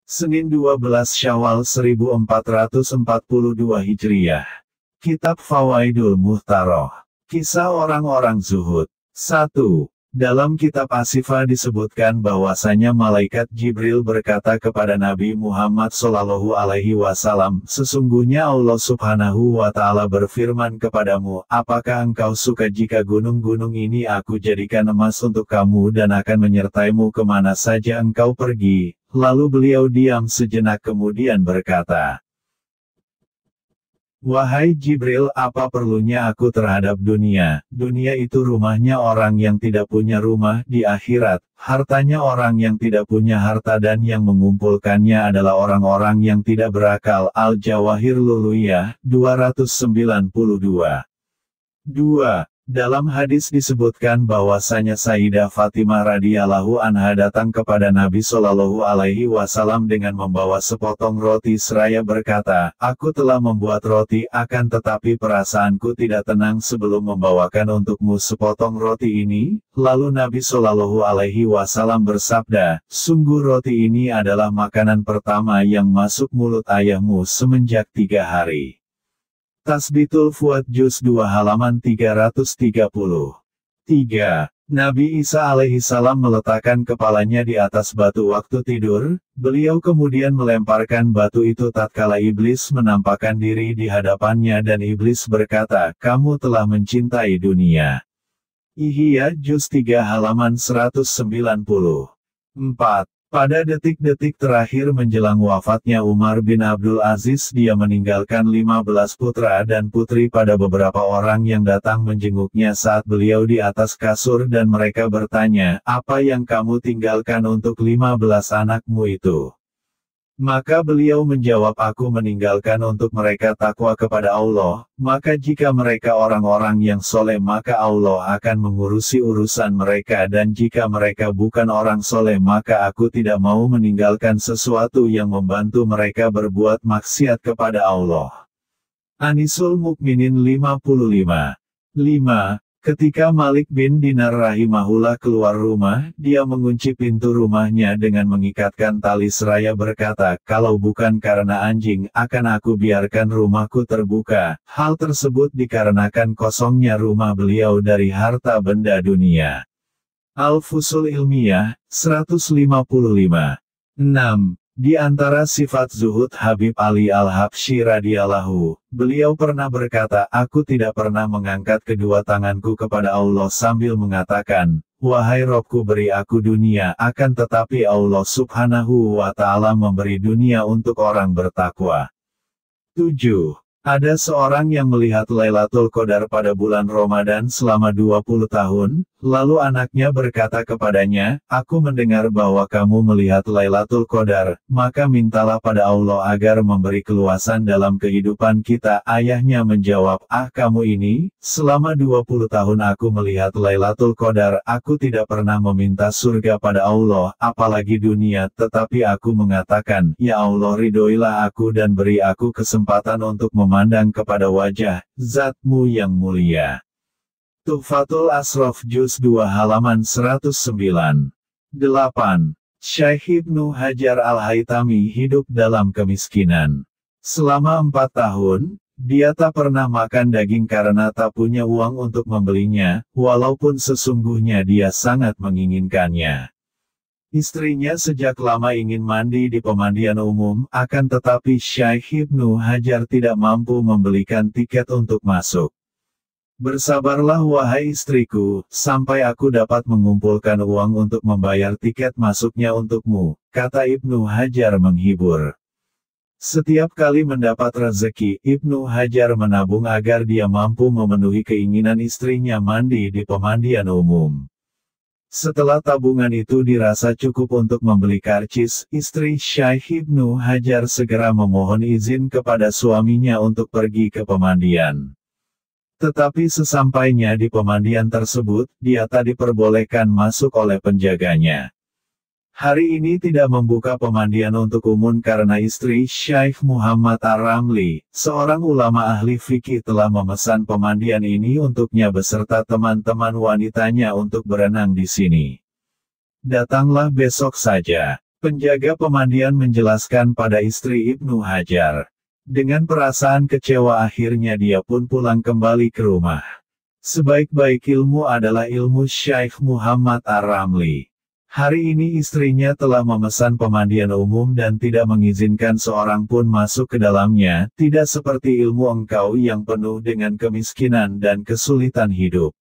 Senin 12 Syawal 1442 Hijriah. Kitab Fawaidul Muhtaroh. Kisah orang-orang zuhud. 1. Dalam kitab Asifah disebutkan bahwasanya malaikat Jibril berkata kepada Nabi Muhammad SAW, sesungguhnya Allah Subhanahu wa Ta'ala berfirman kepadamu, apakah engkau suka jika gunung-gunung ini aku jadikan emas untuk kamu dan akan menyertaimu kemana saja engkau pergi? Lalu beliau diam sejenak kemudian berkata, wahai Jibril, apa perlunya aku terhadap dunia? Dunia itu rumahnya orang yang tidak punya rumah di akhirat, hartanya orang yang tidak punya harta dan yang mengumpulkannya adalah orang-orang yang tidak berakal. Al-Jawahir Luluyah, 292. 2. Dalam hadis disebutkan bahwasanya Sayyidah Fatimah radhiyallahu anha datang kepada Nabi Shallallahu alaihi wasallam dengan membawa sepotong roti seraya berkata, aku telah membuat roti akan tetapi perasaanku tidak tenang sebelum membawakan untukmu sepotong roti ini. Lalu Nabi Shallallahu alaihi wasallam bersabda, sungguh roti ini adalah makanan pertama yang masuk mulut ayahmu semenjak 3 hari. Tasbitul Fuad Juz 2 halaman 330. 3. Nabi Isa alaihissalam meletakkan kepalanya di atas batu waktu tidur, beliau kemudian melemparkan batu itu tatkala iblis menampakkan diri di hadapannya dan iblis berkata, kamu telah mencintai dunia. Ihya Juz 3 halaman 190. 4. Pada detik-detik terakhir menjelang wafatnya Umar bin Abdul Aziz, dia meninggalkan 15 putra dan putri pada beberapa orang yang datang menjenguknya saat beliau di atas kasur dan mereka bertanya, apa yang kamu tinggalkan untuk 15 anakmu itu? Maka beliau menjawab, aku meninggalkan untuk mereka takwa kepada Allah, maka jika mereka orang-orang yang soleh maka Allah akan mengurusi urusan mereka dan jika mereka bukan orang soleh maka aku tidak mau meninggalkan sesuatu yang membantu mereka berbuat maksiat kepada Allah. Anisul Mukminin 55. 5. Ketika Malik bin Dinar rahimahullah keluar rumah, dia mengunci pintu rumahnya dengan mengikatkan tali seraya berkata, kalau bukan karena anjing, akan aku biarkan rumahku terbuka. Hal tersebut dikarenakan kosongnya rumah beliau dari harta benda dunia. Al-Fusul Ilmiah, 155. 6. Di antara sifat zuhud Habib Ali Al-Habsyi radhiyallahu, beliau pernah berkata, aku tidak pernah mengangkat kedua tanganku kepada Allah sambil mengatakan, wahai Robku beri aku dunia, akan tetapi Allah Subhanahu wa Ta'ala memberi dunia untuk orang bertakwa. 7. Ada seorang yang melihat Lailatul Qadar pada bulan Ramadan selama 20 tahun, lalu anaknya berkata kepadanya, aku mendengar bahwa kamu melihat Lailatul Qadar, maka mintalah pada Allah agar memberi keluasan dalam kehidupan kita. Ayahnya menjawab, kamu ini, selama 20 tahun aku melihat Lailatul Qadar, aku tidak pernah meminta surga pada Allah, apalagi dunia, tetapi aku mengatakan, ya Allah ridhoilah aku dan beri aku kesempatan untuk memandang kepada wajah Zat-Mu yang mulia. Tuhfatul Asraf Juz 2 halaman 109. 8. Syekh Ibnu Hajar Al-Haytami hidup dalam kemiskinan. Selama 4 tahun, dia tak pernah makan daging karena tak punya uang untuk membelinya, walaupun sesungguhnya dia sangat menginginkannya. Istrinya sejak lama ingin mandi di pemandian umum, akan tetapi Syekh Ibnu Hajar tidak mampu membelikan tiket untuk masuk. Bersabarlah wahai istriku, sampai aku dapat mengumpulkan uang untuk membayar tiket masuknya untukmu, kata Ibnu Hajar menghibur. Setiap kali mendapat rezeki, Ibnu Hajar menabung agar dia mampu memenuhi keinginan istrinya mandi di pemandian umum. Setelah tabungan itu dirasa cukup untuk membeli karcis, istri Syekh Ibnu Hajar segera memohon izin kepada suaminya untuk pergi ke pemandian. Tetapi sesampainya di pemandian tersebut, dia tak diperbolehkan masuk oleh penjaganya. Hari ini tidak membuka pemandian untuk umum karena istri Syekh Muhammad Ar-Ramli, seorang ulama ahli fikih telah memesan pemandian ini untuknya beserta teman-teman wanitanya untuk berenang di sini. Datanglah besok saja. Penjaga pemandian menjelaskan pada istri Ibnu Hajar. Dengan perasaan kecewa akhirnya dia pun pulang kembali ke rumah. Sebaik-baik ilmu adalah ilmu Syaikh Muhammad Ar-Ramli. Hari ini istrinya telah memesan pemandian umum dan tidak mengizinkan seorang pun masuk ke dalamnya, tidak seperti ilmu engkau yang penuh dengan kemiskinan dan kesulitan hidup.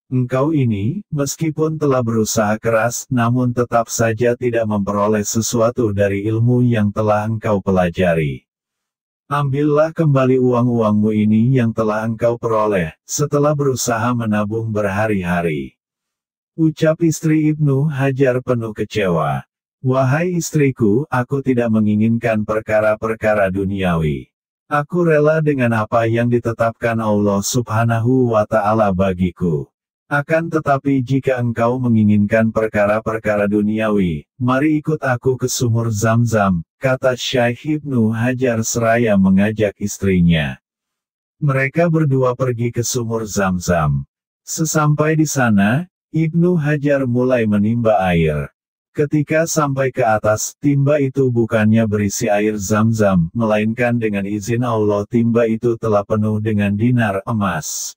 Engkau ini, meskipun telah berusaha keras, namun tetap saja tidak memperoleh sesuatu dari ilmu yang telah engkau pelajari. Ambillah kembali uang-uangmu ini yang telah engkau peroleh, setelah berusaha menabung berhari-hari. Ucap istri Ibnu Hajar penuh kecewa. Wahai istriku, aku tidak menginginkan perkara-perkara duniawi. Aku rela dengan apa yang ditetapkan Allah Subhanahu wa Ta'ala bagiku. Akan tetapi jika engkau menginginkan perkara-perkara duniawi, mari ikut aku ke sumur Zam-Zam, kata Syaikh Ibnu Hajar seraya mengajak istrinya. Mereka berdua pergi ke sumur Zam-Zam. Sesampai di sana, Ibnu Hajar mulai menimba air. Ketika sampai ke atas, timba itu bukannya berisi air Zam-Zam, melainkan dengan izin Allah timba itu telah penuh dengan dinar emas.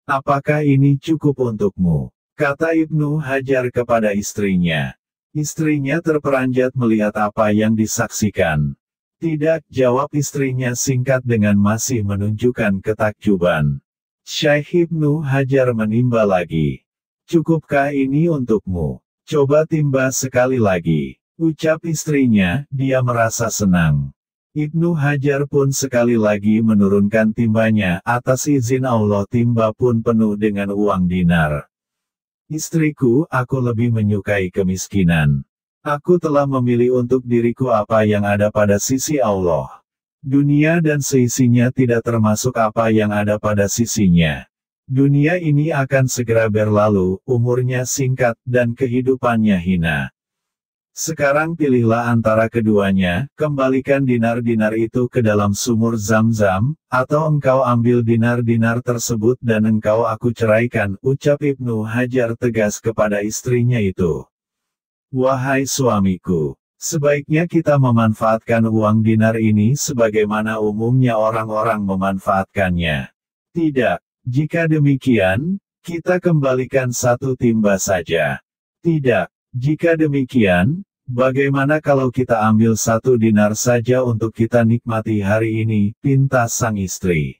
Apakah ini cukup untukmu? Kata Ibnu Hajar kepada istrinya. Istrinya terperanjat melihat apa yang disaksikan. Tidak, jawab istrinya singkat dengan masih menunjukkan ketakjuban. Syaikh Ibnu Hajar menimba lagi. Cukupkah ini untukmu? Coba timba sekali lagi. Ucap istrinya, dia merasa senang. Ibnu Hajar pun sekali lagi menurunkan timbanya, atas izin Allah timba pun penuh dengan uang dinar. Istriku, aku lebih menyukai kemiskinan. Aku telah memilih untuk diriku apa yang ada pada sisi Allah. Dunia dan seisinya tidak termasuk apa yang ada pada sisinya. Dunia ini akan segera berlalu, umurnya singkat, dan kehidupannya hina. Sekarang pilihlah antara keduanya, kembalikan dinar-dinar itu ke dalam sumur Zam-Zam, atau engkau ambil dinar-dinar tersebut dan engkau aku ceraikan, ucap Ibnu Hajar tegas kepada istrinya itu. Wahai suamiku, sebaiknya kita memanfaatkan uang dinar ini sebagaimana umumnya orang-orang memanfaatkannya. Tidak, jika demikian, kita kembalikan satu timba saja. Tidak, jika demikian, bagaimana kalau kita ambil satu dinar saja untuk kita nikmati hari ini, pinta sang istri.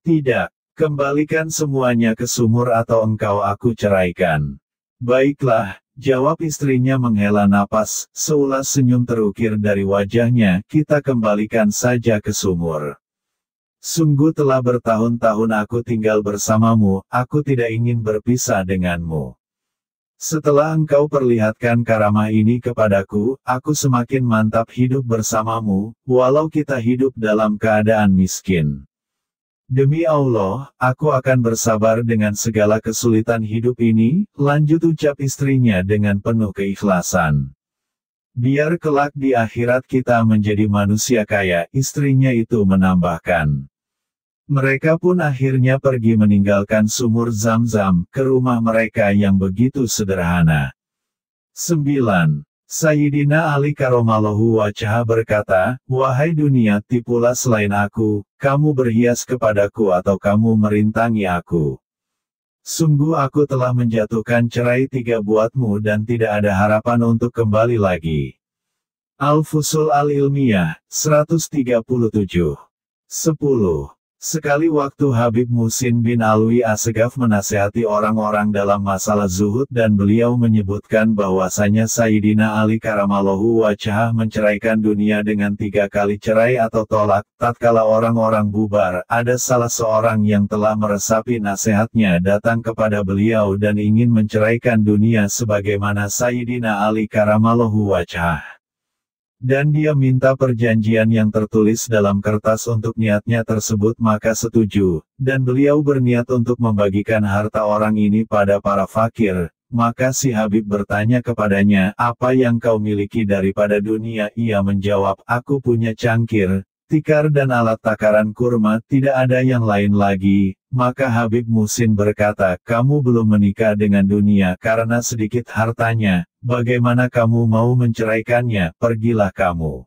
Tidak, kembalikan semuanya ke sumur atau engkau aku ceraikan. Baiklah, jawab istrinya menghela napas, seulas senyum terukir dari wajahnya, kita kembalikan saja ke sumur. Sungguh telah bertahun-tahun aku tinggal bersamamu, aku tidak ingin berpisah denganmu. Setelah engkau perlihatkan karamah ini kepadaku, aku semakin mantap hidup bersamamu, walau kita hidup dalam keadaan miskin. Demi Allah, aku akan bersabar dengan segala kesulitan hidup ini, lanjut ucap istrinya dengan penuh keikhlasan. Biar kelak di akhirat kita menjadi manusia kaya, istrinya itu menambahkan. Mereka pun akhirnya pergi meninggalkan sumur Zam-Zam, ke rumah mereka yang begitu sederhana. 9. Sayyidina Ali Karomallahu Wajhah berkata, wahai dunia, tipulah selain aku, kamu berhias kepadaku atau kamu merintangi aku. Sungguh aku telah menjatuhkan cerai 3 buatmu dan tidak ada harapan untuk kembali lagi. Al-Fusul Al-Ilmiyah, 137. 10. Sekali waktu Habib Muhsin bin Alwi Assegaf menasehati orang-orang dalam masalah zuhud dan beliau menyebutkan bahwasanya Sayyidina Ali Karamallahu Wajhah menceraikan dunia dengan 3 kali cerai atau tolak. Tatkala orang-orang bubar, ada salah seorang yang telah meresapi nasihatnya datang kepada beliau dan ingin menceraikan dunia sebagaimana Sayyidina Ali Karamallahu Wajhah. Dan dia minta perjanjian yang tertulis dalam kertas untuk niatnya tersebut maka setuju, dan beliau berniat untuk membagikan harta orang ini pada para fakir. Maka si Habib bertanya kepadanya, apa yang kau miliki daripada dunia? Ia menjawab, aku punya cangkir, tikar dan alat takaran kurma, tidak ada yang lain lagi. Maka Habib Muhsin berkata, kamu belum menikah dengan dunia karena sedikit hartanya, Bagaimana kamu mau menceraikannya? Pergilah kamu.